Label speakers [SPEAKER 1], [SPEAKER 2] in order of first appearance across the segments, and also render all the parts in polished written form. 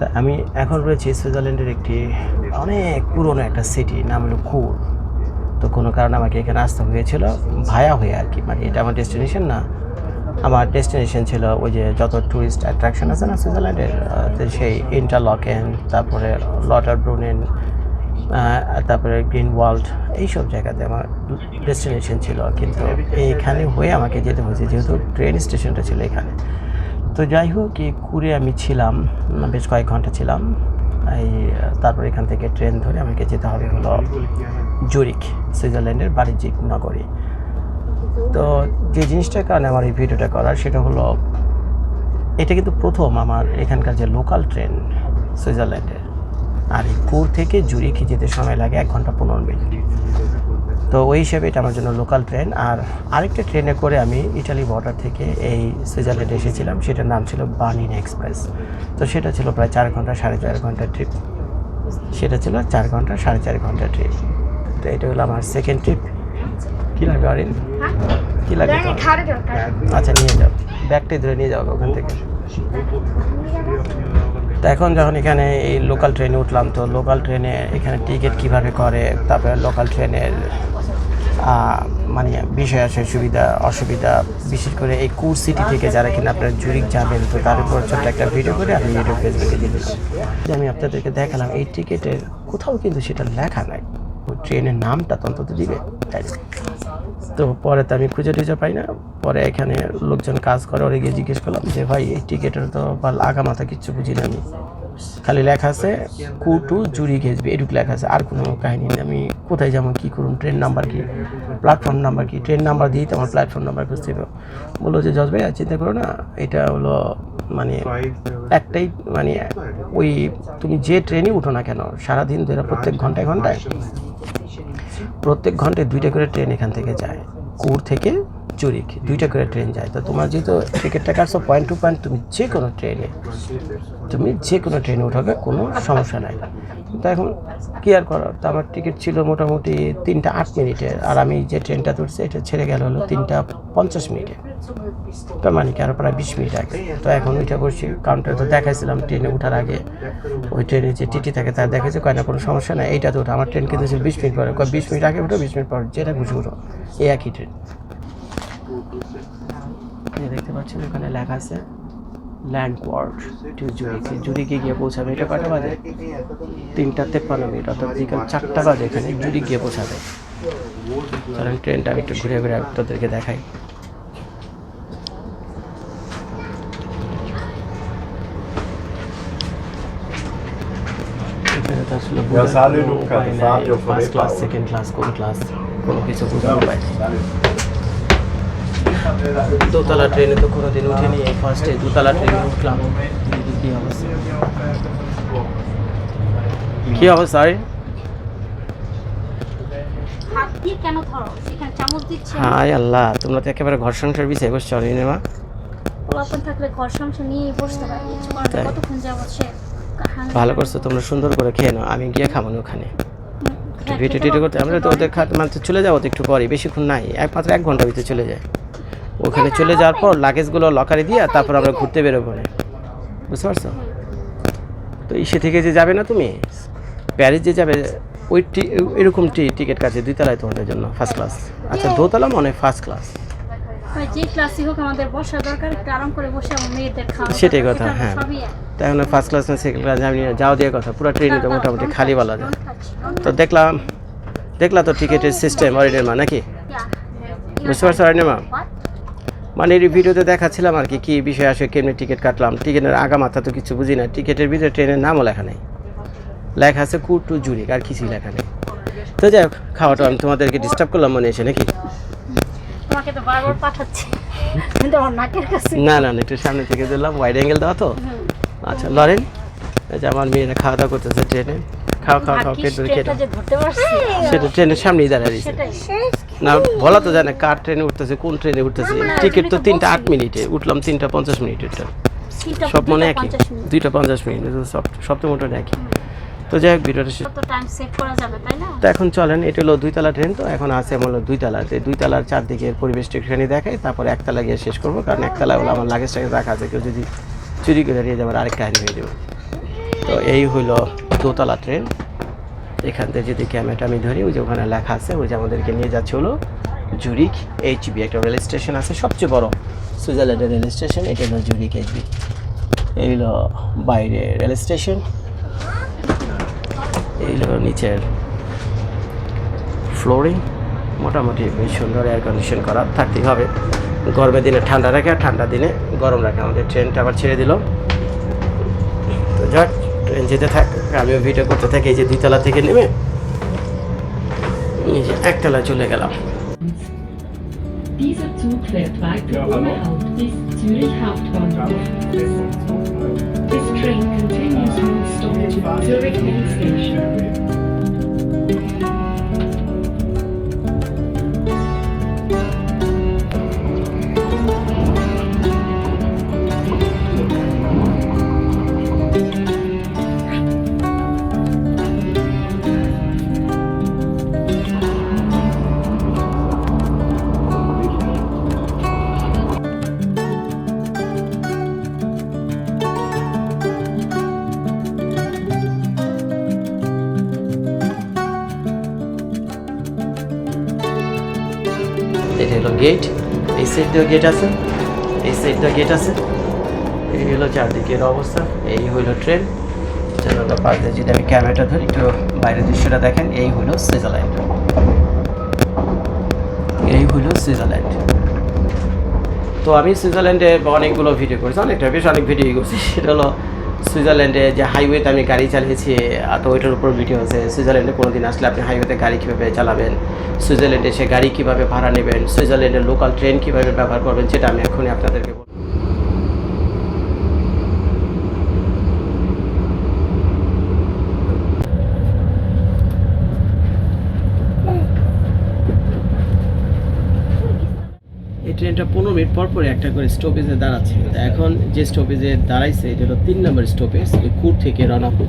[SPEAKER 1] তা আমি এখন রয়েছি সুইজারল্যান্ডের একটি অনেক পুরনো একটা সিটি, নাম হলো কুর। তো কোনো কারণে আমাকে এখানে আসতে হয়েছিল ভায়া হয়ে আর কি, মানে এটা আমার ডেস্টিনেশন না। আমার ডেস্টিনেশন ছিল ওই যে যত ট্যুরিস্ট অ্যাট্রাকশন আছে না সুইজারল্যান্ডের, সেই ইন্টারলকেন, তারপরে লটারব্রুনেন, তারপরে গ্রিন ওয়ার্ল্ড, এইসব জায়গাতে আমার ডেস্টিনেশন ছিল। কিন্তু এইখানে হয়ে আমাকে যেতে হয়েছে যেহেতু ট্রেন স্টেশনটা ছিল এখানে। তো যাই হোক, এই কুরে আমি ছিলাম বেশ কয়েক ঘন্টা ছিলাম। তারপর এখান থেকে ট্রেন ধরে আমাকে যেতে হবে হলো জুরিখ, সুইজারল্যান্ডের বাণিজ্যিক নগরী। তো যে জিনিসটার কারণে আমার এই ভিডিওটা করার সেটা হলো, এটা কিন্তু প্রথম আমার এখানকার যে লোকাল ট্রেন সুইজারল্যান্ডের। আর এই কুর থেকে জুরিখে যেতে সময় লাগে 1 ঘন্টা 15 মিনিট। তো ওই হিসেবে এটা আমার জন্য লোকাল ট্রেন। আর আরেকটা ট্রেনে করে আমি ইটালি বর্ডার থেকে এই সুইজারল্যান্ডে এসেছিলাম, সেটার নাম ছিল বার্লিন এক্সপ্রেস। তো সেটা ছিল প্রায় 4 ঘন্টা 4.5 ঘন্টার ট্রিপ। সেটা ছিল 4 ঘন্টা 4.5 ঘন্টার ট্রিপ। তো এটা হলো আমার সেকেন্ড ট্রিপ। কী লাগবে আরিন? কী লাগবে? আচ্ছা নিয়ে যাও, ব্যাগটাই ধরে নিয়ে যাও ওখান থেকে। তো এখন যখন এখানে এই লোকাল ট্রেনে উঠলাম, তো লোকাল ট্রেনে এখানে টিকিট কীভাবে করে, তারপরে লোকাল ট্রেনের মানে বিষয় আছে সুবিধা অসুবিধা, বিশেষ করে এই কুর সিটি থেকে যারা কিনা আপনারা জুরিখ যাবেন, তো তার উপর ছোট্ট একটা ভিডিও করে আমি ইউটিউব ফেসবুকে দিয়ে দিলাম। যে আমি আপনাদেরকে দেখালাম এই টিকিটের কোথাও কিন্তু সেটা লেখা নাই, ওই ট্রেনের নামটা তো অন্তত দিবে, তাই না? তো পরে তো আমি খুঁজে টুজে পাই না। পরে এখানে লোকজন কাজ করে, ওরা গিয়ে জিজ্ঞেস করলাম যে ভাই এই টিকিটের তো বা আগা মাথা কিচ্ছু বুঝি না, আমি খালি লেখা আছে কু টু জুরিখ আসবে, এটুকু লেখা আছে, আর কোনো কাহিনী নেই। আমি কোথায় যাবো, কী করুন, ট্রেন নাম্বার কি, প্ল্যাটফর্ম নাম্বার কি, ট্রেন নাম্বার দিয়েই তো আমার প্ল্যাটফর্ম নাম্বার খুঁজতে হবে। বললো যে জজ ভাই চিন্তা করো না, এটা হলো মানে একটাই, মানে ওই তুমি যে ট্রেনই উঠো না কেন সারাদিন ধরে প্রত্যেক ঘন্টায় 2টা করে ট্রেন এখান থেকে যায়, কুর থেকে জুরিখ 2টা করে ট্রেন যায়। তো তোমার যেহেতু টিকিটটা কাটছো পয়েন্ট টু পয়েন্ট, তুমি যে কোনো ট্রেনে উঠাবে, কোনো সমস্যা নাই। তো এখন কী আর করার, তো আমার টিকিট ছিল মোটামুটি 3টা 8 মিনিটের, আর আমি যে ট্রেনটা তুলছি এটা ছেড়ে গেল হলো 3টা 50 মিনিটে, তার মানে কি আরও প্রায় 20 মিনিট আগে। তো এখন ওইটা বসছি কাউন্টারে, তো দেখাইছিলাম ট্রেনে ওঠার আগে ওই ট্রেনে যে টিটি থাকে তার দেখাচ্ছে কয় না কোনো সমস্যা নাই, এইটা তো ওঠা। আমার ট্রেন কিন্তু 20 মিনিট পরে, 20 মিনিট আগে উঠো 20 মিনিট পর, যেটা খুশি উঠো, এই একই ট্রেন। দেখতে পাচ্ছেন ওখানে লেখা আছে ল্যান্ডওয়ার্ড টু জুরিখে, জুরিখে গিয়ে পৌঁছাবে। এটা কটা বাজে? 3টা 53 মিনিট, অর্থাৎ বিকাল 4টা বাজে এখানে জুরিখ গিয়ে পৌঁছাবে। কারণ ট্রেনটা আমি একটু ঘুরে ঘুরে আপনাদেরকে দেখাই। ফার্স্ট ক্লাস সেকেন্ড ক্লাস কোন ক্লাস কোনো কিছু বোঝানো পায়। দোতলা ট্রেনে তো কোনোদিন উঠিনি, এই ফার্স্টে দোতলা ট্রেনে উঠলাম। কি অবস্থা? হাই আল্লাহ, তোমরা তো একেবারে ঘর সংসার বিষয়ে বসছো অরিনেমা। ভালো করছো, তোমরা সুন্দর করে খেয়ে নাও, আমি গিয়ে খাবো না ওখানে ভিডিও টিডিও করতে। আমরা তো ওদের খাতে মানে চলে যাবো তো একটু পরে, বেশিক্ষণ নাই, মাত্র 1 ঘন্টার ভিতরে চলে যায়। ওখানে চলে যাওয়ার পর লাগেজগুলো লকারে দিয়ে তারপর আমরা ঘুরতে বেরোবো, বুঝতে পারছো? তো ইসে থেকে যে যাবে না তুমি প্যারিস যে যাবে, ওই এরকম টিকিট কাটছে 2 তলায় তোমাদের জন্য ফার্স্ট ক্লাস। আচ্ছা দোতলা মনে হয় ফার্স্ট ক্লাস, সেটাই কথা। হ্যাঁ, তাই এখন ফার্স্ট ক্লাস না সেকেন্ড ক্লাস জানি না, যাও দিয়ে কথা, পুরো ট্রেনে তো মোটামুটি খালি বলা যায়। তো দেখলাম তো টিকিটের সিস্টেম অরিনেমা নাকি, বুঝতে পারছো অরিনেমা? মানে এই ভিডিওতে দেখাচ্ছিলাম আর কি কী বিষয় আসে, কেমনি টিকিট কাটলাম, টিকিটের আগা মাথা তো কিছু বুঝি না। টিকিটের ভিতরে ট্রেনের নামও লেখা নেই, লেখা আছে কুর টু জুরিখ, আর কিছুই লেখা নেই। তো যাই হোক, খাওয়াটা আমি তোমাদেরকে ডিস্টার্ব করলাম মনে এসে নাকি? না না, একটু সামনে থেকে দিলাম, ওয়াইড অ্যাঙ্গেল দেওয়া তো। আচ্ছা লরেন, এই যে আমার মেয়েরা খাওয়া দাওয়া করতেছে ট্রেনে। খাও পেট ভরে খেয়ে, সেটা ট্রেনের সামনেই দাঁড়িয়ে দিয়েছে না, বলা তো জানে কার ট্রেনে উঠতেছে, কোন ট্রেনে উঠতেছে। টিকিট তো 3টা 8 মিনিটে, উঠলাম 3টা 50 মিনিটেরটা, সব মনে একই, 2টা 50 মিনিট, সব তো মোটামুটি একই। তো যাই হোক, ভিডিওটা তো এখন চলেন, এটা হলো 2 তলা ট্রেন। তো এখন আছে হলো 2 তলাতে, 2 তলার চারদিকের পরিবেশটা একটুখানি দেখাই, তারপর 1 তলা গিয়ে শেষ করবো। কারণ 1 তলা হলো আমার লাগেজটাকে রাখা আছে, কেউ যদি চুরি করে নিয়ে যাবার আরেক কাহিনী হয়ে যাবে। তো এই হইলো দোতলা ট্রেন। এখান থেকে যদি ক্যামেরাটা আমি ধরি, ওই যে ওখানে লেখা আছে, ওই যে আমাদেরকে নিয়ে যাচ্ছে হলো জুরিক এইচবি, একটা রেল স্টেশন আছে সবচেয়ে বড় সুইজারল্যান্ডের রেল স্টেশন, এটা হলো জুরিক এইচবি। এই হলো বাইরে রেল স্টেশন, এই হলো নিচের ফ্লোরিং, মোটামুটি বেশ সুন্দর, এয়ার কন্ডিশন করা, থাকতেই হবে। গরমের দিনে ঠান্ডা রাখে আর ঠান্ডা দিনে গরম রাখে। আমাদের ট্রেনটা আবার ছেড়ে দিল, তো যাক ট্রেন যেতে থাক, আমিও ভিডিও করতে থাকি। এই যে 2 তলা থেকে নেমে এই যে 1 তলায় চলে গেলাম।
[SPEAKER 2] Dieser Zug fährt weiter ohne Halt bis Zürich Hauptbahnhof. This train continues non-stop to Zurich Main Station.
[SPEAKER 1] এটা হলো গেট, এই সাইড দিয়ে গেট আছে, এই সাইড দিয়ে গেট আছে। এই হলো চারদিকের অবস্থা। এই হলো ট্রেন। জানালার পাশ দিয়ে যদি আমি ক্যামেরাটা ধরি, একটু বাইরের দৃশ্যটা দেখেন। এই হলো সুইজারল্যান্ড, এই হলো সুইজারল্যান্ড। তো আমি সুইজারল্যান্ডে অনেকগুলো ভিডিও করেছি, অনেকটা বেশ অনেক ভিডিও করছি। সেটা হলো সুইজারল্যান্ডে যে হাইওয়েতে আমি গাড়ি চালিয়েছি, তো ওইটার উপর ভিডিও আছে। সুইজারল্যান্ডে কোনো দিন আসলে আপনি হাইওয়েতে গাড়ি কীভাবে চালাবেন, সুইজারল্যান্ডে সে গাড়ি কীভাবে ভাড়া নেবেন, সুইজারল্যান্ডের লোকাল ট্রেন কীভাবে ব্যবহার করবেন, সেটা আমি এখনই আপনাদেরকে বলব। এই ট্রেনটা 15 মিনিট পর পরে একটা করে স্টপেজে দাঁড়াচ্ছে। এখন যে স্টপেজে দাঁড়াইছে এটা হলো 3 নম্বর স্টপেজ, কুর থেকে রনাপুর।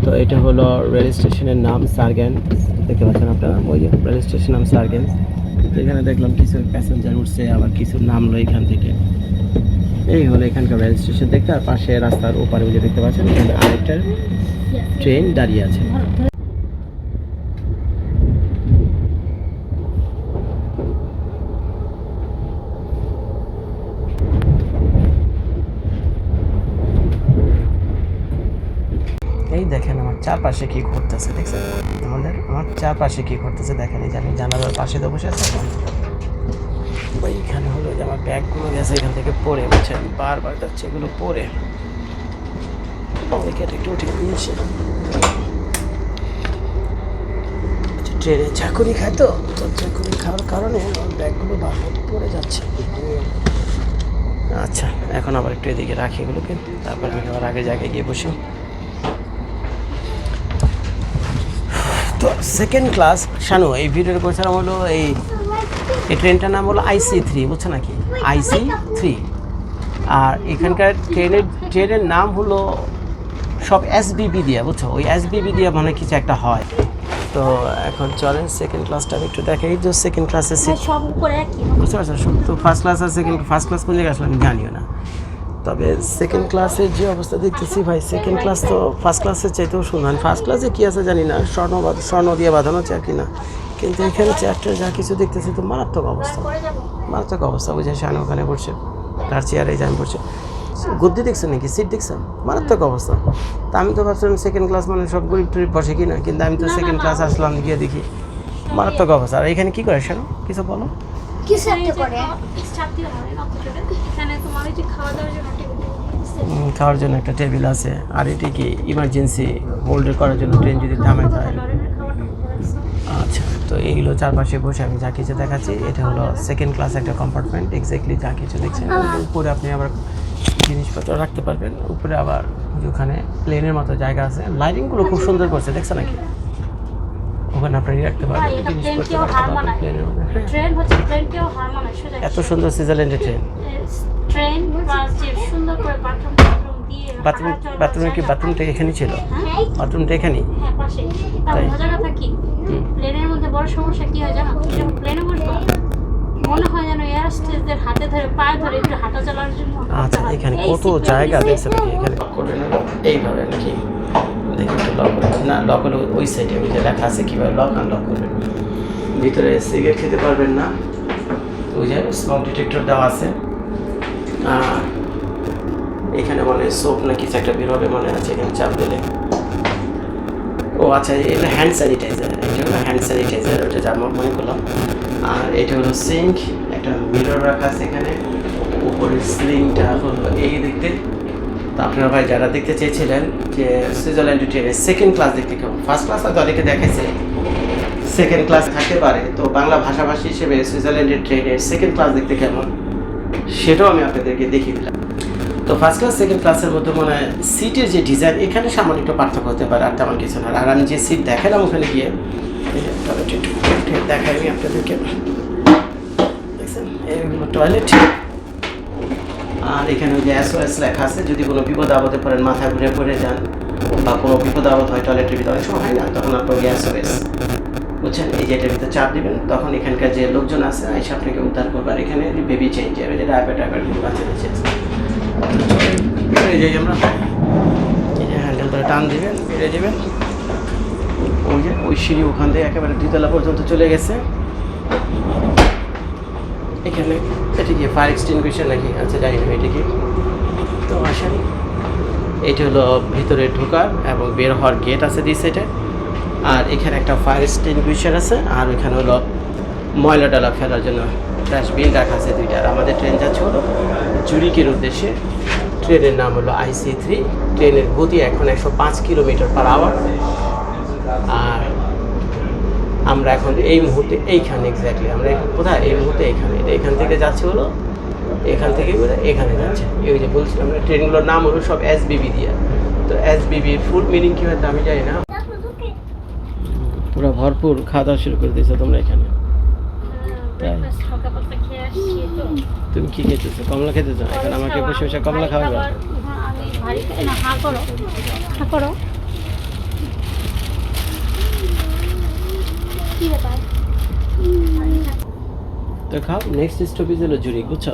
[SPEAKER 1] তো এটা হলো রেল স্টেশনের নাম সার্গেন, দেখতে পাচ্ছেন আপনারা, ওই যে রেল স্টেশন নাম সার্গেন। এখানে দেখলাম কিছু প্যাসেঞ্জার উঠছে, আবার কিছু নামলো এখান থেকে। এই হলো এখানকার রেল স্টেশন দেখতে, আর পাশে রাস্তার ওপারে ওই যে দেখতে পাচ্ছেন এখানে আরেকটা ট্রেন দাঁড়িয়ে আছে। এই দেখেন আমার চারপাশে কি ঘটতেছে, দেখছেন? আমার চারপাশে কি ঘটতেছে দেখেন। এই যে আমি জানালার পাশে তো বসে আছি, ওইখানে হলো যে আমার ব্যাগগুলো গেছে এখান থেকে পড়ে, বুঝছেন, বারবার যাচ্ছে এগুলো পড়ে। একটু উঠে দিয়েছে, ট্রেনে চাকুরি খায়, তো চাকুরি খাওয়ার কারণে আমার ব্যাগগুলো বারবার পড়ে যাচ্ছে। আচ্ছা, এখন আবার একটু এদিকে রাখি এগুলোকে, তারপর আমি আবার আগে জায়গায় গিয়ে বসি। তো সেকেন্ড ক্লাস শানু, এই ভিডিওটা করেছিলাম হলো এই ট্রেনটার নাম হলো IC3, বুঝছো নাকি, IC3। আর এখানকার ট্রেনের নাম হলো সব SBB দিয়ে, বুঝছো, ওই SBB দিয়ে মনে কিছু একটা হয়। তো এখন চলেন সেকেন্ড ক্লাসটা আমি একটু দেখাই। যে সেকেন্ড ক্লাসে
[SPEAKER 3] সব উপরে একই,
[SPEAKER 1] বুঝতে পারছেন, সব তো ফার্স্ট ক্লাস আর সেকেন্ড, ফার্স্ট ক্লাস কোন জায়গায় আসলে আমি জানিও না। তবে সেকেন্ড ক্লাসের যে অবস্থা দেখতেছি ভাই, সেকেন্ড ক্লাস তো ফার্স্ট ক্লাসের চাইতেও সুন্দর। ফার্স্ট ক্লাসে কী আছে জানি না, স্বর্ণ দিয়ে বাঁধানো চেয়ার কিনা, কিন্তু এখানে চেয়ারটা যা কিছু দেখতেছি তো মারাত্মক অবস্থা, মারাত্মক অবস্থা। বুঝে শান ওখানে পড়ছে, তার চেয়ারে যাই পড়ছে। গদ্দি দেখছেন নাকি, সিট দেখছেন, মারাত্মক অবস্থা। তা আমি তো ভাবছিলাম সেকেন্ড ক্লাস মানে সব গরিব টরিব বসে কিনা, কিন্তু আমি তো সেকেন্ড ক্লাস আসলাম, গিয়ে দেখি মারাত্মক অবস্থা। আর এখানে কী করে শান, কিছু বলো? খাওয়ার জন্য একটা টেবিল আছে, আর এটি কি ইমার্জেন্সি হোল্ডে করার জন্য, ট্রেন যদি থামে যায়। আচ্ছা, তো এইগুলো চারপাশে বসে আমি যা কিছু দেখাচ্ছি, এটা হলো সেকেন্ড ক্লাস একটা কম্পার্টমেন্ট, এক্স্যাক্টলি যা কিছু দেখছেন। উপরে আপনি আবার জিনিসপত্র রাখতে পারবেন, উপরে আবার ওখানে প্লেনের মতো জায়গা আছে, লাইটিংগুলো খুব সুন্দর করছে, দেখছেন নাকি, ওখানে আপনারা রাখতে পারবেন জিনিসপত্র প্লেনের মধ্যে। এত সুন্দর সুইজারল্যান্ডের ট্রেন, বাথরুমে কি, বাথরুমটা এখানেই ছিল, বাথরুমটা এখানেই। তাই
[SPEAKER 3] প্লেনের মধ্যে বড় সমস্যা কি হয় জানো, যখন প্লেনে বসবো মনে হয় যেন এয়ারস্টেজদের হাতে ধরে পায়ে ধরে একটু হাঁটা চলার জন্য।
[SPEAKER 1] আচ্ছা, এখানে কত জায়গা দেখছেন, এখানে এইভাবে নাকি দেখি একটু লক না, লক হলো ওই সাইডে ওই যে লেখা আছে কীভাবে লক আনলক করবেন। ভিতরে সিগারেট খেতে পারবেন না, ওই যে স্মোক ডিটেক্টর দেওয়া আছে। আর এখানে মানে সোপ না কিছু একটা বেরোবে মনে আছে, এখানে চাপ দিলে। ও আচ্ছা, এটা হ্যান্ড স্যানিটাইজার, এটা হলো হ্যান্ড স্যানিটাইজার, ওটা যা মনে করলাম। আর এটা হলো সিঙ্ক, একটা মিরর রাখা আছে এখানে। উপরের সিলিংটা হলো এই দেখতে। তো আপনারা ভাই যারা দেখতে চেয়েছিলেন যে সুইজারল্যান্ড ট্রেনের সেকেন্ড ক্লাস দেখতে কেমন, ফার্স্ট ক্লাস হয়তো অনেকে দেখেছে, সেকেন্ড ক্লাস থাকতে পারে, তো বাংলা ভাষাভাষী হিসেবে সুইজারল্যান্ডের ট্রেনের সেকেন্ড ক্লাস দেখতে কেমন সেটাও আমি আপনাদেরকে দেখিয়ে দিলাম। তো ফার্স্ট ক্লাস সেকেন্ড ক্লাসের মধ্যে মনে হয় সিটের যে ডিজাইন এখানে সামান্য একটু পার্থক্য হতে পারে, আর তেমন কিছু না। আর আমি যে সিট দেখালাম ওখানে গিয়ে দেখাই আমি আপনাদেরকে, দেখছেন এইগুলো টয়লেট। আর এখানে ওই যে SOS লেখা আছে, যদি কোনো বিপদ আপদে পড়েন, মাথা ঘুরে পড়ে যান বা কোনো বিপদ আপদ হয় টয়লেটের ভিতরে, অনেক সময় হয় না, তখন আপনার SOS বুঝছেন, এই যে এটার ভিতরে চাপ দিবেন, তখন এখানকার যে লোকজন আছে এসে আপনাকে উদ্ধার করবে। আর এখানে বেবি চেঞ্জ যাবে, যে ডাইপার বাচ্চাদের চেঞ্জ। এই যে আমরা এই যে হ্যান্ডেল করে টান দিবেন, বেড়ে দেবেন, ওই যে ওই সিঁড়ি ওখান থেকে একেবারে 2 তলা পর্যন্ত চলে গেছে। এখানে এটা কি ফায়ার এক্সটিংগুইশার নাকি, আচ্ছা জানি না এটা কি। তো আসেন, এইটা হলো ভিতরে ঢোকার এবং বের হওয়ার গেট আছে দুই সাইডে। আর এখানে একটা ফায়ার এক্সটিংগুইশার আছে, আর ওইখানে হলো ময়লা ডালা ফেলার জন্য ডাস্টবিন রাখা আছে 2টা। আর আমাদের ট্রেন যাচ্ছে হলো জুরিকের উদ্দেশ্যে। ট্রেনের নাম হলো IC3। ট্রেনের গতি এখন 105 কিলোমিটার/আওয়ার। আর আমরা এখন এই মুহূর্তে এইখানে এক্স্যাক্টলি আমরা এখন কোথায়, এই মুহূর্তে এইখানে, এটা এখান থেকে যাচ্ছে হলো, এখান থেকে এখানে যাচ্ছে। এই যে বলছিলাম না, ট্রেনগুলোর নাম হলো সব SBB দিয়ে। তো SBB ফুল মিনিং কী হয়তো আমি জানি না। পুরো ভরপুর খাওয়া দাওয়া শুরু করে দিয়েছো তোমরা এখানে। তুমি কি খেতেছো? কমলা খেতেছো? এখন আমাকে বসে বসে কমলা খাওয়াবে? তো খাও। নেক্সট স্টপেজ হলো জুরিক, বুঝছো?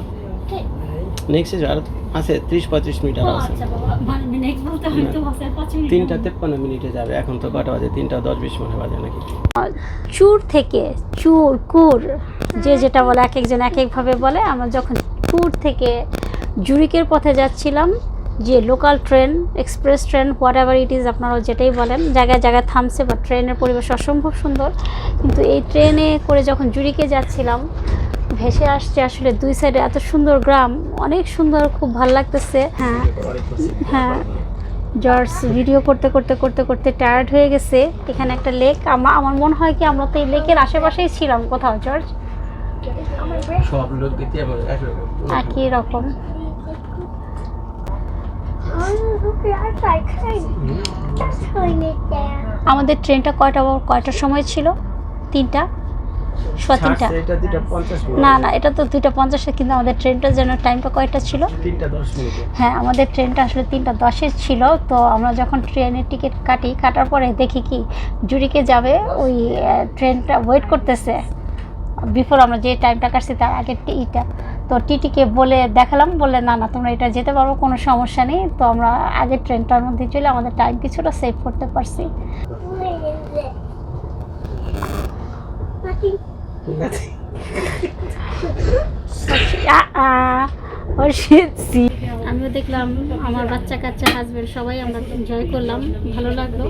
[SPEAKER 1] নেক্সট আর আছে 30-35 মিনিট আর আছে। 3:53 মিনিটে যাবে। এখন তো কটা বাজে? 3:10-20 মনে বাজে নাকি?
[SPEAKER 4] চুর থেকে কুর, যে যেটা বলে, এক একজন এক একভাবে বলে। আমরা যখন চুর থেকে জুরিকের পথে যাচ্ছিলাম, যে local train, express train, what ever it is, আপনারা যেটাই বলেন, জায়গায় জায়গায় থামছে, বা ট্রেনের পরিবেশ অসম্ভব সুন্দর। কিন্তু এই ট্রেনে করে যখন জুরিকে যাচ্ছিলাম, ভেসে আসছে আসলে 2 সাইডে এত সুন্দর গ্রাম, অনেক সুন্দর, খুব ভালো লাগতেছে। হ্যাঁ হ্যাঁ, জর্জ ভিডিও করতে করতে করতে করতে টায়ার্ড হয়ে গেছে। এখানে একটা লেক, আমার মনে হয় কি আমরা তো এই লেকের আশেপাশেই ছিলাম কোথাও, জর্জ।
[SPEAKER 1] সব লোক দিতে
[SPEAKER 4] একই রকম। আমাদের ট্রেনটা কয়টার সময় ছিল? 3টা, 3:15। না না, এটা তো 2:50, কিন্তু আমাদের ট্রেনটা যেন টাইমটা কয়টা ছিল?
[SPEAKER 1] 3:10 মিনিটে।
[SPEAKER 4] হ্যাঁ, আমাদের ট্রেনটা আসলে 3:10 ছিল। তো আমরা যখন ট্রেনের টিকিট কাটার পরে দেখি কি জুরিকে যাবে, ওই ট্রেনটা ওয়েট করতেছে বিফোর আমরা যে টাইমটা কাটছি তার আগের এইটা। তো টিটিকে বলে দেখালাম, বলে না না তোমরা এটা যেতে পারো, কোনো সমস্যা নেই। তো আমরা আগের ট্রেনটার মধ্যে চলে আমাদের টাইম কিছুটা সেভ করতে পারছি। আমিও দেখলাম, আমার বাচ্চা কাচ্চা, হাজবেন্ড, সবাই আমরা এনজয় করলাম, ভালো লাগলো।